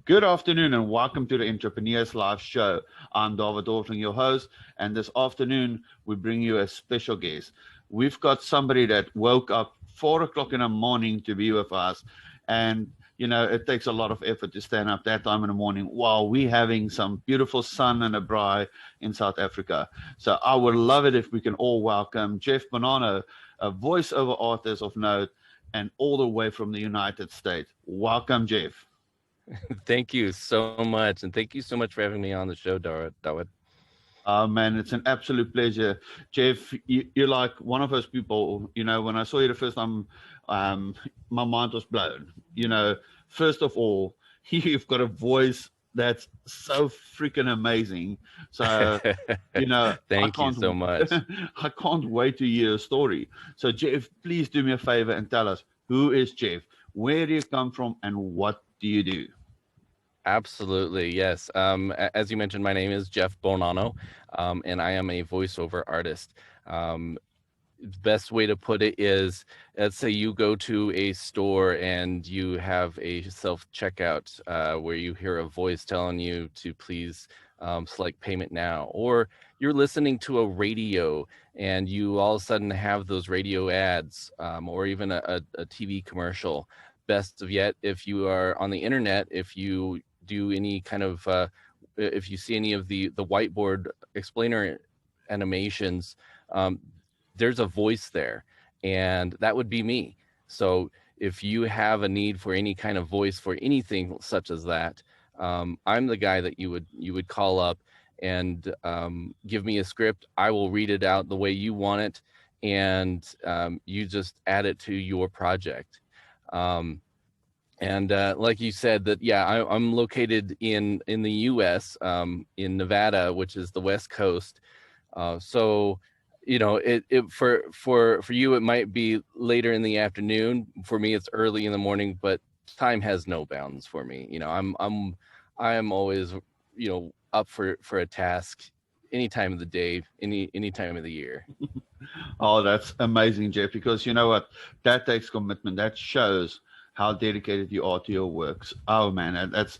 Good afternoon and welcome to the Entrepreneurs Live Show. I'm David Orton, your host, and this afternoon we bring you a special guest. We've got somebody that woke up 4 o'clock in the morning to be with us, and it takes a lot of effort to stand up that time in the morning while we're having some beautiful sun and a braai in South Africa. So I would love it if we can all welcome Jeff Bonano, a voiceover artist of note, and all the way from the United States. Welcome, Jeff. Thank you so much. And thank you so much for having me on the show, Dawid. Oh man, it's an absolute pleasure, Jeff. You're like one of those people. When I saw you the first time, my mind was blown. First of all, you've got a voice that's so freaking amazing. So, I Thank you can't, so much. I can't wait to hear a story. So, Jeff, please do me a favor and tell us, who is Jeff? Where do you come from, and what do you do? Absolutely, yes. As you mentioned, my name is Jeff Bonano, and I am a voiceover artist. The best way to put it is, let's say you go to a store and you have a self checkout where you hear a voice telling you to please select payment now, or you're listening to a radio and you all of a sudden have those radio ads, or even a TV commercial. Best of yet, if you are on the internet, if you do any kind of if you see any of the whiteboard explainer animations, there's a voice there, and that would be me. So if you have a need for any kind of voice for anything such as that, I'm the guy that you would call up and give me a script. I will read it out the way you want it, and you just add it to your project. And like you said, that yeah, I'm located in the U.S. In Nevada, which is the West Coast. So it for you it might be later in the afternoon. For me, it's early in the morning, but time has no bounds for me. I am always up for a task any time of the day, any time of the year. Oh, that's amazing, Jeff, because you know what? That takes commitment. That shows how dedicated you are to your works. Oh, man, that's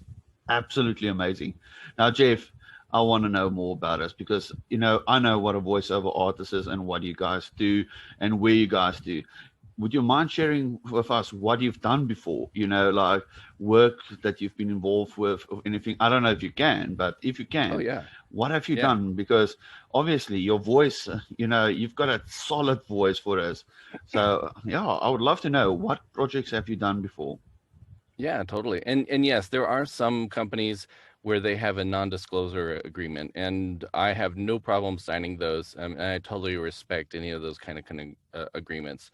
absolutely amazing. Now, Jeff, I want to know more about us because, I know what a voiceover artist is and what you guys do and where you guys do. Would you mind sharing with us what you've done before? Like work that you've been involved with or anything. I don't know if you can, but if you Oh can, yeah, what have you yeah. done? Because obviously your voice, you've got a solid voice for us. So yeah, I would love to know what projects have you done before? Yeah, totally. And yes, there are some companies where they have a non-disclosure agreement, and I have no problem signing those. And I totally respect any of those kind of agreements,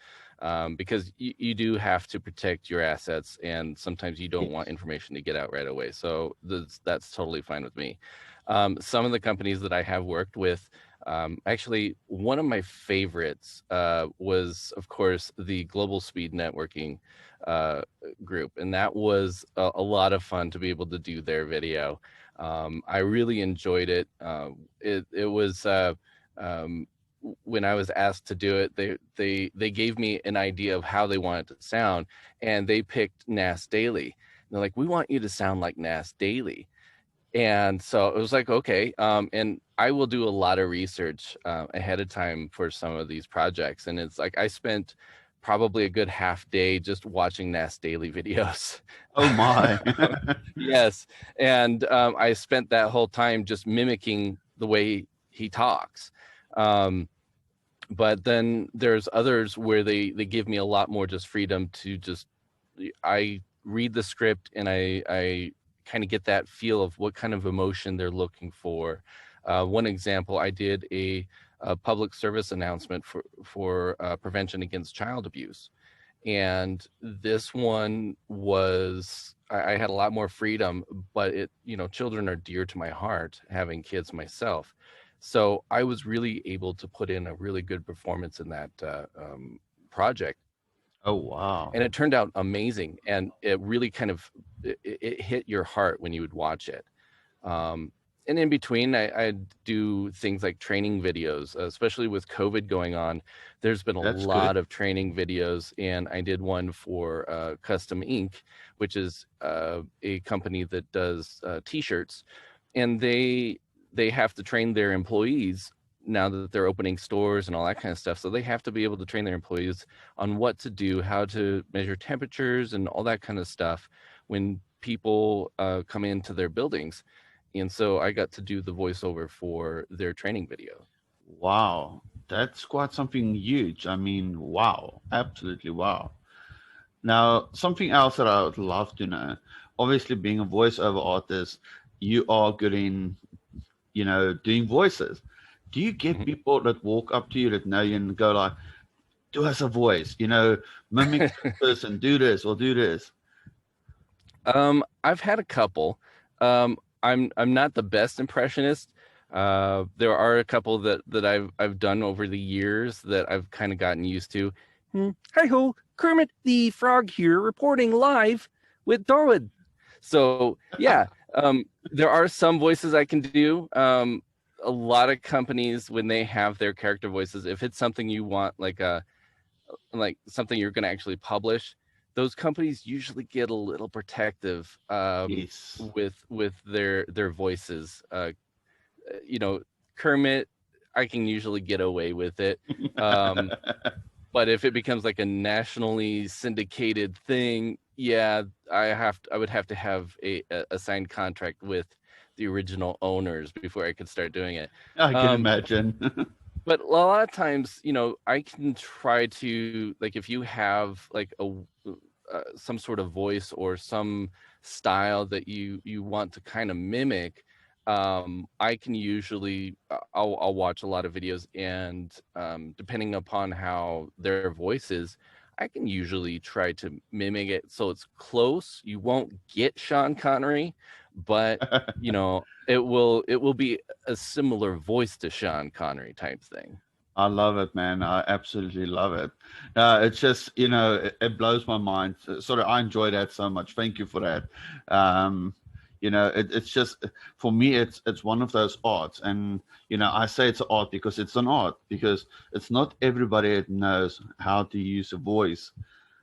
because you do have to protect your assets, and sometimes you don't want Yes. information to get out right away. So that's totally fine with me. Some of the companies that I have worked with, actually, one of my favorites was, of course, the Global Speed Networking group, and that was a lot of fun to be able to do their video. I really enjoyed it. It was when I was asked to do it, they gave me an idea of how they wanted to sound, and they picked Nas Daily. They're like, "We want you to sound like Nas Daily." And so it was like, okay. And I will do a lot of research ahead of time for some of these projects. And it's like I spent probably a good half day just watching Nas Daily videos. Oh my. Yes. And I spent that whole time just mimicking the way he talks. Um, but then there's others where they give me a lot more just freedom to just, I read the script and I kind of get that feel of what kind of emotion they're looking for. One example, I did a public service announcement for prevention against child abuse, and this one was I had a lot more freedom, but children are dear to my heart, having kids myself. So I was really able to put in a really good performance in that project, Oh wow. and it turned out amazing, and it really kind of it hit your heart when you would watch it. um, and in between, I do things like training videos, especially with COVID going on. There's been a That's good. lot of training videos, and I did one for Custom Ink, which is a company that does T-shirts, and they have to train their employees now that they're opening stores and all that kind of stuff. So they have to be able to train their employees on what to do, how to measure temperatures, and all that kind of stuff when people come into their buildings. And so I got to do the voiceover for their training video. Wow, that's quite something huge. I mean, wow, absolutely wow. Now, something else that I would love to know, obviously being a voiceover artist, you are good in, doing voices. Do you get Mhm. people that walk up to you that know you and go like, do us a voice, mimic this person, do this or do this? I've had a couple. I'm not the best impressionist. There are a couple that I've done over the years that I've kind of gotten used to. Hi ho, Kermit the Frog here, reporting live with Darwin. So yeah, there are some voices I can do. A lot of companies, when they have their character voices, if it's something you want, like something you're going to actually publish, those companies usually get a little protective Yes. with their voices. You know, Kermit, I can usually get away with it. Um, but if it becomes like a nationally syndicated thing, yeah, I would have to have a signed contract with the original owners before I could start doing it. I can Um, imagine. but a lot of times, I can try to, like, if you have like some sort of voice or some style that you want to kind of mimic, I can usually I'll watch a lot of videos, and depending upon how their voice is, I can usually try to mimic it so it's close. You won't get Sean Connery, but it will be a similar voice to Sean Connery type thing. I love it, man. I absolutely love it. It's just, it blows my mind. Sorry, I enjoy that so much. Thank you for that. Um, it's just for me, it's one of those arts, and I say it's an art because it's an art because it's not everybody that knows how to use a voice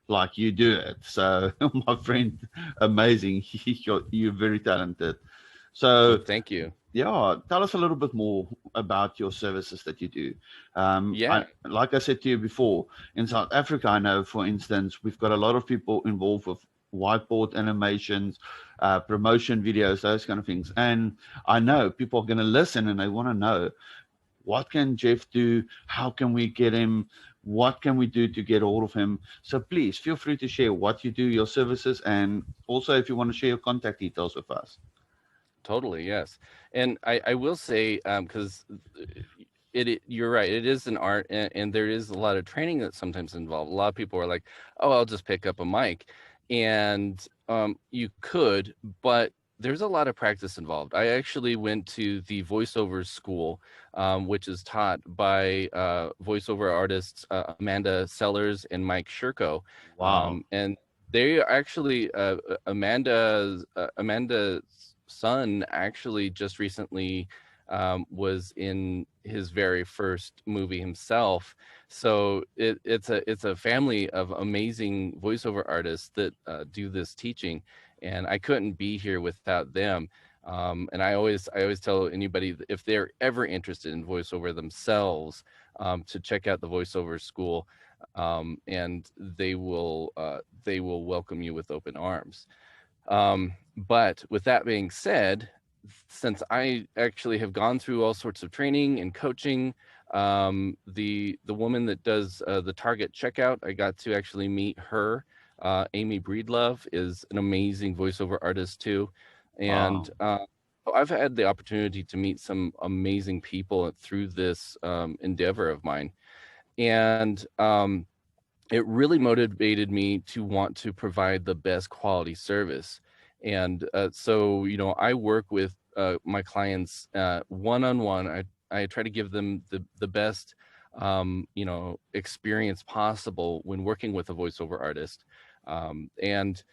like you do it. So, my friend, amazing. You're very talented. Well, So, thank you. yeah, tell us a little bit more about your services that you do. Yeah. Like I said to you before, in South Africa, I know, for instance, we've got a lot of people involved with whiteboard animations, promotion videos, those kind of things. And I know people are going to listen and they want to know, what can Jeff do? How can we get him? What can we do to get hold of him? So please feel free to share what you do, your services, and also if you want to share your contact details with us. Totally, yes. And I will say, because you're right, it is an art, and there is a lot of training that's sometimes involved. A lot of people are like, oh, I'll just pick up a mic. And you could, but there's a lot of practice involved. I actually went to the voiceover school, which is taught by voiceover artists Amanda Sellers and Mike Shirko. Wow. And they actually, Amanda's son actually just recently was in his very first movie himself. So it's a family of amazing voiceover artists that do this teaching, and I couldn't be here without them. And I always tell anybody that if they're ever interested in voiceover themselves, to check out the voiceover school, and they will welcome you with open arms. But with that being said, since I actually have gone through all sorts of training and coaching, the woman that does the Target checkout, I got to actually meet her. Amy Breedlove is an amazing voiceover artist too, and Wow. I've had the opportunity to meet some amazing people through this endeavor of mine, and it really motivated me to want to provide the best quality service. And so, I work with my clients one-on-one. I try to give them the best, experience possible when working with a voiceover artist. And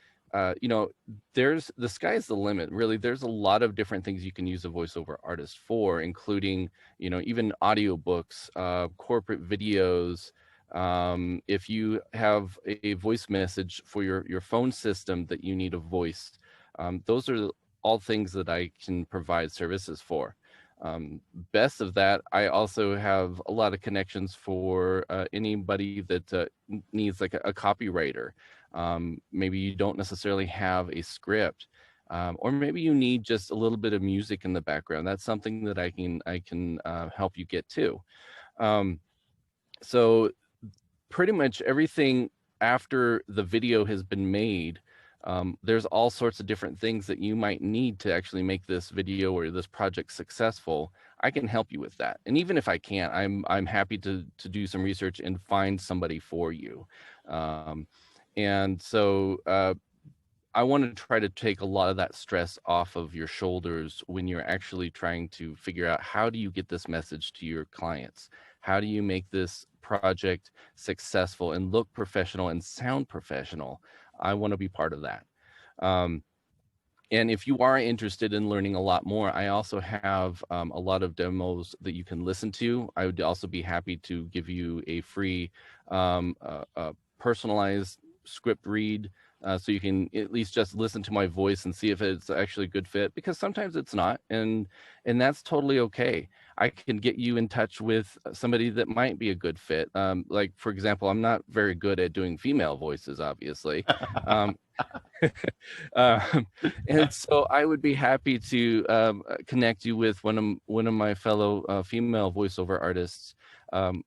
you know, the sky's the limit. Really, there's a lot of different things you can use a voiceover artist for, including, you know, even audiobooks, corporate videos. If you have a voice message for your phone system that you need a voice, those are all things that I can provide services for. Best of that, I also have a lot of connections for anybody that needs like a copywriter. Maybe you don't necessarily have a script, or maybe you need just a little bit of music in the background. That's something that I can help you get to. So pretty much everything after the video has been made, there's all sorts of different things that you might need to actually make this video or this project successful. I can help you with that. And even if I can't, I'm happy to do some research and find somebody for you. And so I want to try to take a lot of that stress off of your shoulders when you're actually trying to figure out, how do you get this message to your clients? How do you make this project successful and look professional and sound professional? I want to be part of that. And if you are interested in learning a lot more, I also have a lot of demos that you can listen to. I would also be happy to give you a free personalized script read, so you can at least just listen to my voice and see if it's actually a good fit, because sometimes it's not, and that's totally okay. I can get you in touch with somebody that might be a good fit. Like, for example, I'm not very good at doing female voices, obviously. And so I would be happy to connect you with one of my fellow female voiceover artists, and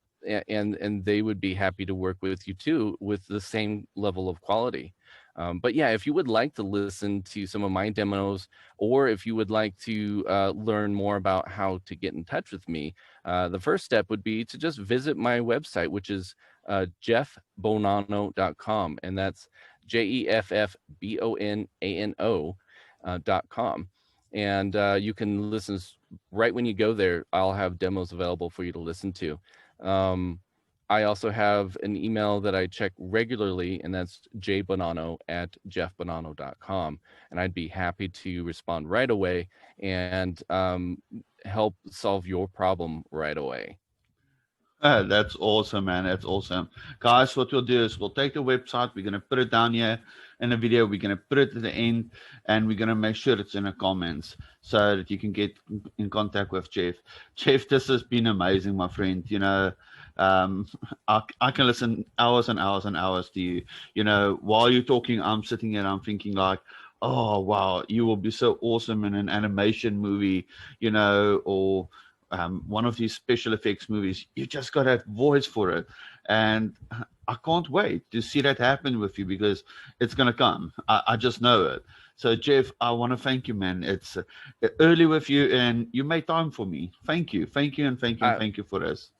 they would be happy to work with you too, with the same level of quality. But yeah, if you would like to listen to some of my demos, or if you would like to learn more about how to get in touch with me, the first step would be to just visit my website, which is jeffbonano.com, and that's JEFFBONANO.com. And you can listen right when you go there. I'll have demos available for you to listen to. I also have an email that I check regularly, and that's jbonano@jeffbonano.com. And I'd be happy to respond right away and help solve your problem right away. That's awesome, man. That's awesome. Guys, what we'll do is we'll take the website, we're going to put it down here in the video, we're going to put it at the end, and we're going to make sure it's in the comments so that you can get in contact with Jeff. Jeff, this has been amazing, my friend. You know, I can listen hours and hours and hours to you. You know, while you're talking, I'm sitting here and I'm thinking like, oh, wow, you will be so awesome in an animation movie, you know, or one of these special effects movies. You just got that voice for it. And I can't wait to see that happen with you, because it's going to come. I just know it. So, Jeff, I want to thank you, man. It's early with you, and you made time for me. Thank you. Thank you, and thank you, and thank you for this.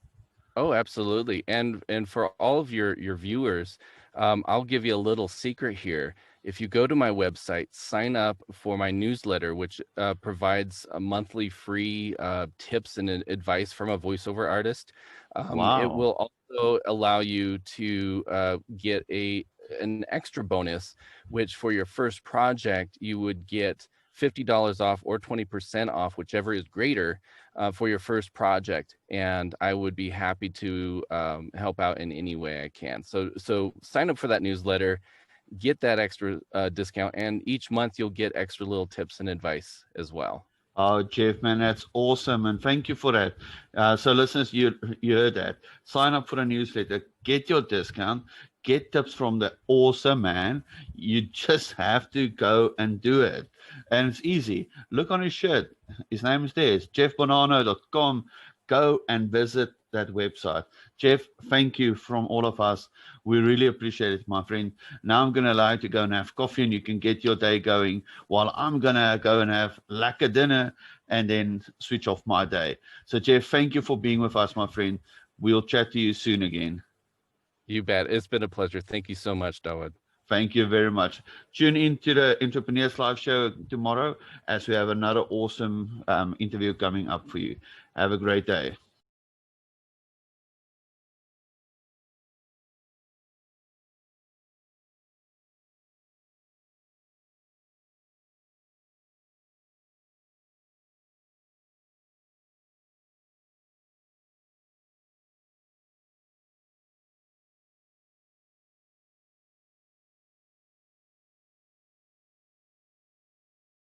Oh, absolutely. And for all of your viewers, I'll give you a little secret here. If you go to my website, sign up for my newsletter, which provides a monthly free tips and advice from a voiceover artist. Wow. It will also allow you to get an extra bonus, which for your first project, you would get $50 off or 20% off, whichever is greater, for your first project. And I would be happy to help out in any way I can. So sign up for that newsletter, get that extra discount, and each month you'll get extra little tips and advice as well. Oh, Jeff, man, that's awesome. And thank you for that. So listeners, you heard that. Sign up for a newsletter, get your discount, get tips from the awesome man. You just have to go and do it. And it's easy. Look on his shirt. His name is there. It's jeffbonano.com. Go and visit that website. Jeff, thank you from all of us. We really appreciate it, my friend. Now I'm going to allow you to go and have coffee, and you can get your day going, while I'm going to go and have lekker dinner and then switch off my day. So, Jeff, thank you for being with us, my friend. We'll chat to you soon again. You bet. It's been a pleasure. Thank you so much, Dawud. Thank you very much. Tune in to the Entrepreneurs Live show tomorrow, as we have another awesome interview coming up for you. Have a great day.